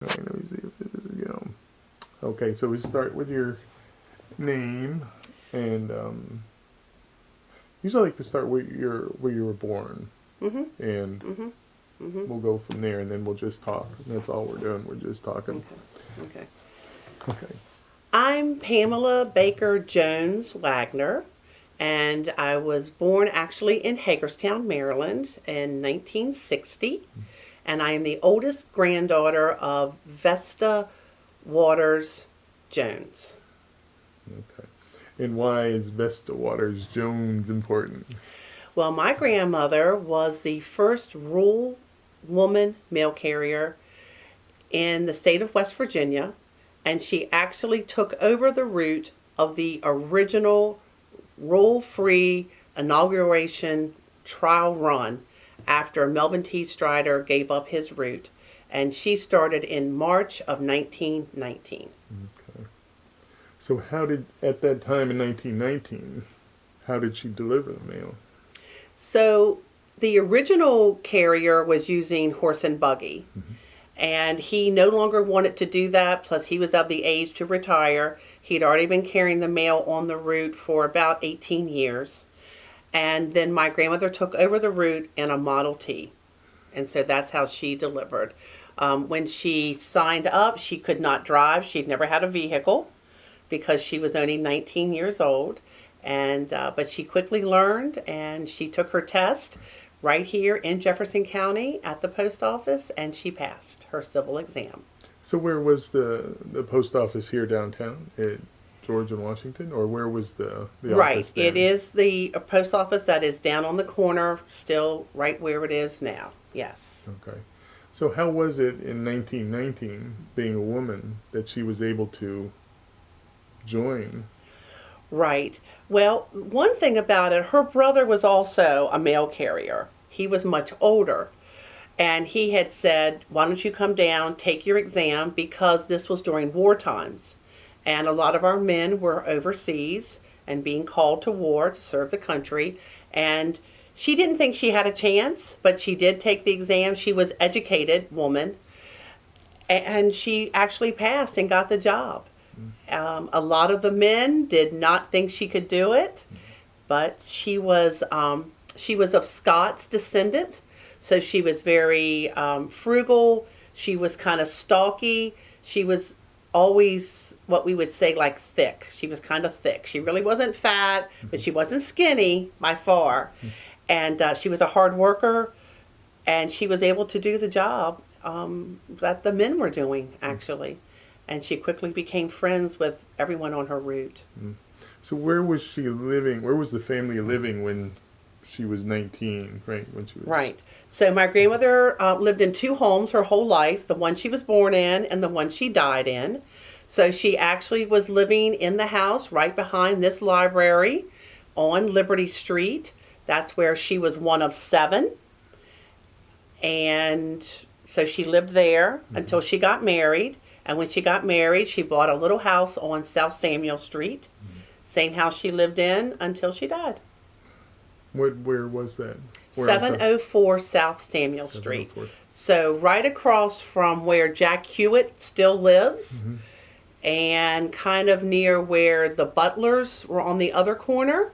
All right, let me see if this is going. Okay, so we start with your name, and usually I like to start where you were born, Mm-hmm. and Mm-hmm. Mm-hmm. we'll go from there, and then we'll just talk. That's all we're doing. We're just talking. Okay. Okay. I'm Pamela Baker Jones Wagner, and I was born actually in Hagerstown, Maryland in 1960, and I am the oldest granddaughter of Vesta Watters Jones. Okay. And why is Vesta Watters Jones important? Well, my grandmother was the first rural woman mail carrier in the state of West Virginia, and she actually took over the route of the original rule-free inauguration trial run after Melvin T. Strider gave up his route, and she started in March of 1919. Okay. So at that time in 1919, how did she deliver the mail? So the original carrier was using horse and buggy. Mm-hmm. And he no longer wanted to do that, plus he was of the age to retire. He'd already been carrying the mail on the route for about 18 years. And then my grandmother took over the route in a Model T. And so that's how she delivered. When she signed up, she could not drive. She'd never had a vehicle because she was only 19 years old. But she quickly learned, and she took her test right here in Jefferson County at the post office, and she passed her civil exam. So where was the post office here downtown at George and Washington, or where was the Right. office there? It is the post office that is down on the corner, still right where it is now. Yes. Okay. So how was it in 1919, being a woman, that she was able to join? Right. Well, one thing about it, her brother was also a mail carrier. He was much older. And he had said, why don't you come down, take your exam, because this was during war times. And a lot of our men were overseas and being called to war to serve the country. And she didn't think she had a chance, but she did take the exam. She was an educated woman. And she actually passed and got the job. A lot of the men did not think she could do it, but she was of Scots descendant, so she was very frugal. She was kind of stocky. She was always what we would say like thick. She was kind of thick. She really wasn't fat, but she wasn't skinny by far. And she was a hard worker, and she was able to do the job that the men were doing, actually. And she quickly became friends with everyone on her route. So where was she living? Where was the family living when she was 19, right? When she was... Right. So my grandmother lived in two homes her whole life, the one she was born in and the one she died in. So she actually was living in the house right behind this library on Liberty Street. That's where she was one of 7. And so she lived there until she got married. And when she got married, she bought a little house on South Samuel Street. Same house she lived in until she died. Where was that? 704 South Samuel Street. 704. So right across from where Jack Hewitt still lives, and kind of near where the Butlers were on the other corner.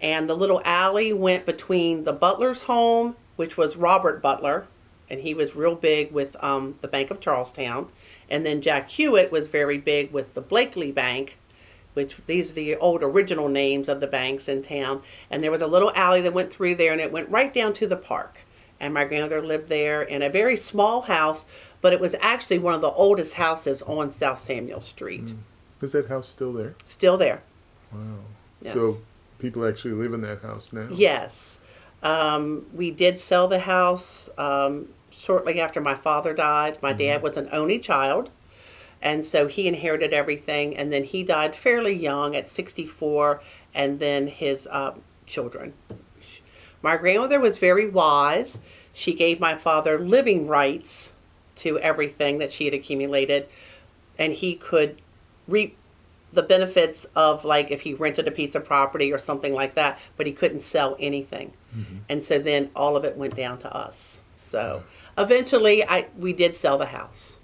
And the little alley went between the Butler's home, which was Robert Butler, and he was real big with the Bank of Charlestown. And then Jack Hewitt was very big with the Blakely Bank, which these are the old original names of the banks in town. And there was a little alley that went through there, and it went right down to the park. And my grandmother lived there in a very small house, but it was actually one of the oldest houses on South Samuel Street. Is that house still there? Still there. Wow. Yes. So people actually live in that house now? Yes. We did sell the house shortly after my father died. My dad was an only child, and so he inherited everything, and then he died fairly young at 64, and then his children. My grandmother was very wise. She gave my father living rights to everything that she had accumulated, and he could reap the benefits of, like, if he rented a piece of property or something like that, but he couldn't sell anything. And so then all of it went down to us. So Eventually, we did sell the house.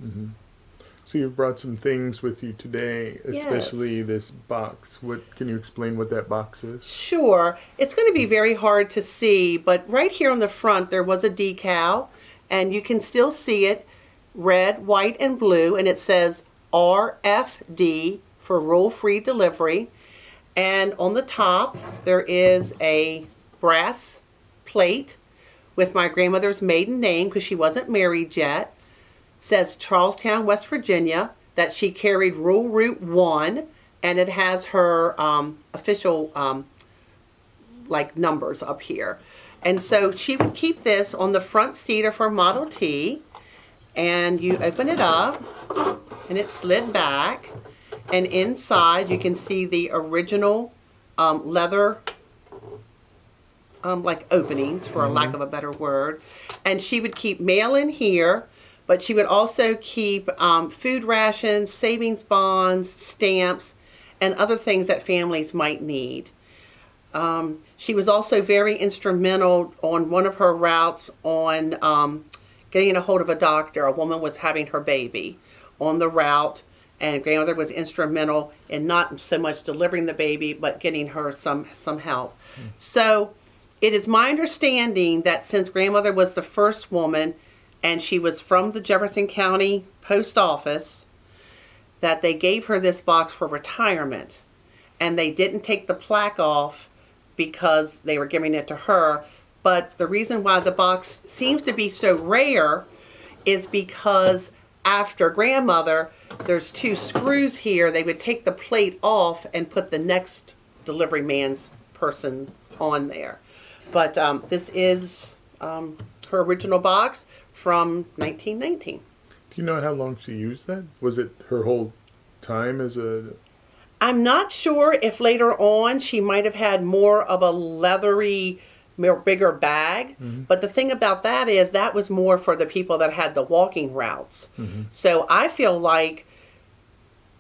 So you've brought some things with you today, especially this box. What can you explain what that box is? Sure. It's going to be very hard to see, but right here on the front there was a decal, and you can still see it, red, white, and blue, and it says RFD for rural-free delivery. And on the top there is a brass plate with my grandmother's maiden name because she wasn't married yet. Says Charlestown, West Virginia, that she carried Rural Route 1, and it has her official numbers up here. And so she would keep this on the front seat of her Model T, and you open it up and it slid back, and inside you can see the original leather openings, for a lack of a better word. And she would keep mail in here, but she would also keep food rations, savings bonds, stamps, and other things that families might need. She was also very instrumental on one of her routes on getting a hold of a doctor. A woman was having her baby on the route, and grandmother was instrumental in not so much delivering the baby, but getting her some help. So it is my understanding that since grandmother was the first woman, and she was from the Jefferson County Post Office, that they gave her this box for retirement. And they didn't take the plaque off because they were giving it to her. But the reason why the box seems to be so rare is because after grandmother, there's 2 screws here. They would take the plate off and put the next delivery man's person on there. But this is her original box from 1919. Do you know how long she used that? Was it her whole time as a... I'm not sure if later on she might have had more of a leathery, bigger bag. But the thing about that is that was more for the people that had the walking routes. So I feel like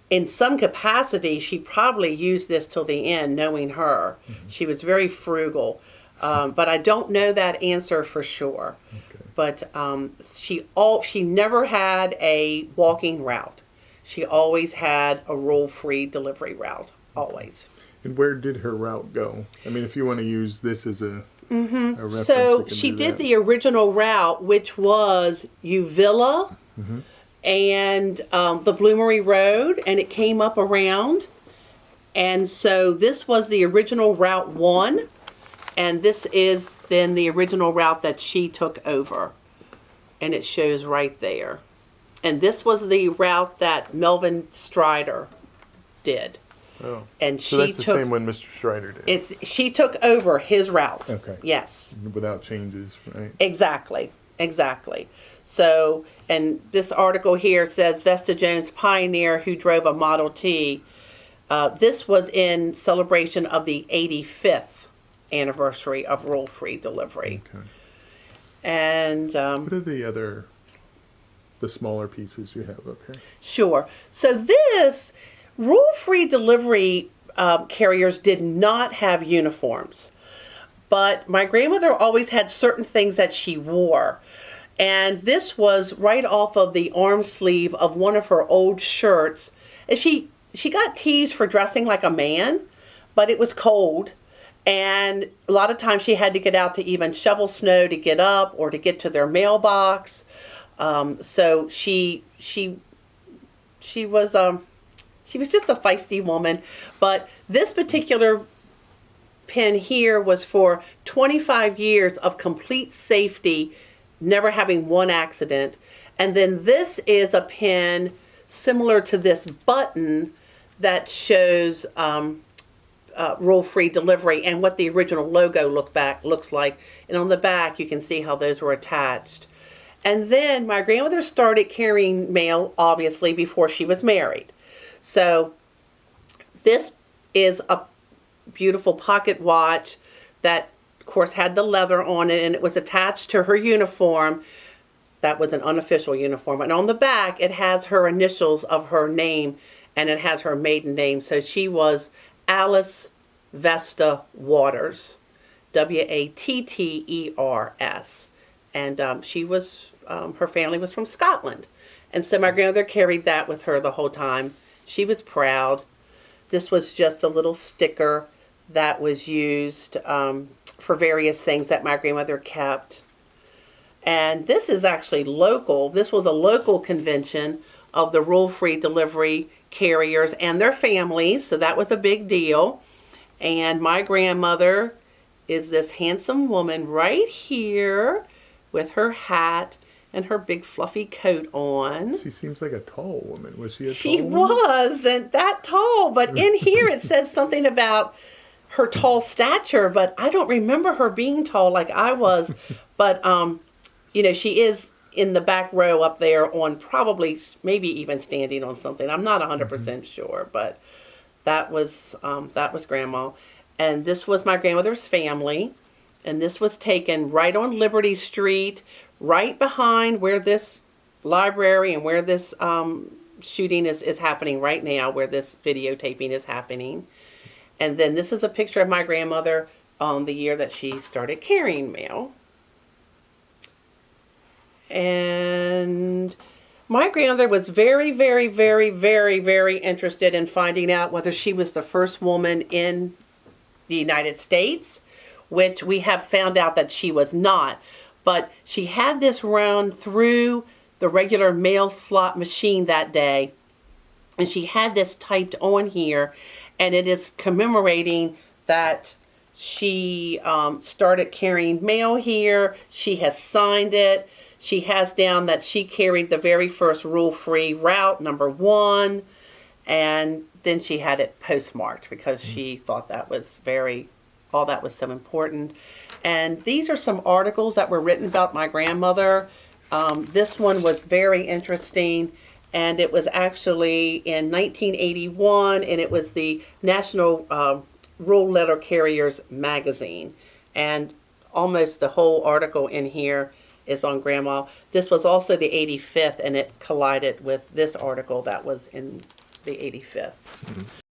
in some capacity she probably used this till the end, knowing her. She was very frugal. But I don't know that answer for sure. But she never had a walking route. She always had a roll-free delivery route, always. And where did her route go? I mean, if you want to use this as a reference, So she did the original route, which was Uvilla and the Bloomery Road, and it came up around. And so this was the original Route 1. And this is then the original route that she took over. And it shows right there. And this was the route that Melvin Strider did. Oh. And so that's the same one Mr. Strider did. She took over his route. Okay. Yes. Without changes, right? Exactly. So, and this article here says Vesta Jones, pioneer who drove a Model T. This was in celebration of the 85th anniversary of roll-free delivery. Okay. And what are the smaller pieces you have up here? Sure. So this roll-free delivery carriers did not have uniforms, but my grandmother always had certain things that she wore, and this was right off of the arm sleeve of one of her old shirts. And she got teased for dressing like a man, but it was cold. And a lot of times she had to get out to even shovel snow to get up or to get to their mailbox. So she was just a feisty woman. But this particular pin here was for 25 years of complete safety, never having one accident. And then this is a pin similar to this button that shows roll-free delivery and what the original logo looks like. And on the back, you can see how those were attached. And then my grandmother started carrying mail, obviously, before she was married. So this is a beautiful pocket watch that, of course, had the leather on it, and it was attached to her uniform. That was an unofficial uniform. And on the back, it has her initials of her name, and it has her maiden name. So she was Alice Vesta Watters, Watters. And she was her family was from Scotland. And so my grandmother carried that with her the whole time. She was proud. This was just a little sticker that was used for various things that my grandmother kept. And this is actually local. This was a local convention of the rural-free delivery carriers and their families, so that was a big deal. And my grandmother is this handsome woman right here with her hat and her big fluffy coat on. She seems like a tall woman. Was she a tall She woman? wasn't that tall, but in here it says something about her tall stature, but I don't remember her being tall like I was. But, you know, she is in the back row up there on probably, maybe even standing on something. I'm not 100% sure, but that was Grandma. And this was my grandmother's family. And this was taken right on Liberty Street, right behind where this library and where this shooting is happening right now, where this videotaping is happening. And then this is a picture of my grandmother on the year that she started carrying mail. And my grandmother was very, very, very, very, very interested in finding out whether she was the first woman in the United States, which we have found out that she was not. But she had this run through the regular mail slot machine that day, and she had this typed on here, and it is commemorating that she started carrying mail here. She has signed it. She has down that she carried the very first rule-free route, number 1, and then she had it postmarked because she thought that was all that was so important. And these are some articles that were written about my grandmother. This one was very interesting, and it was actually in 1981, and it was the National Rural Letter Carriers magazine. And almost the whole article in here is on Grandma. This was also the 85th, and it collided with this article that was in the 85th.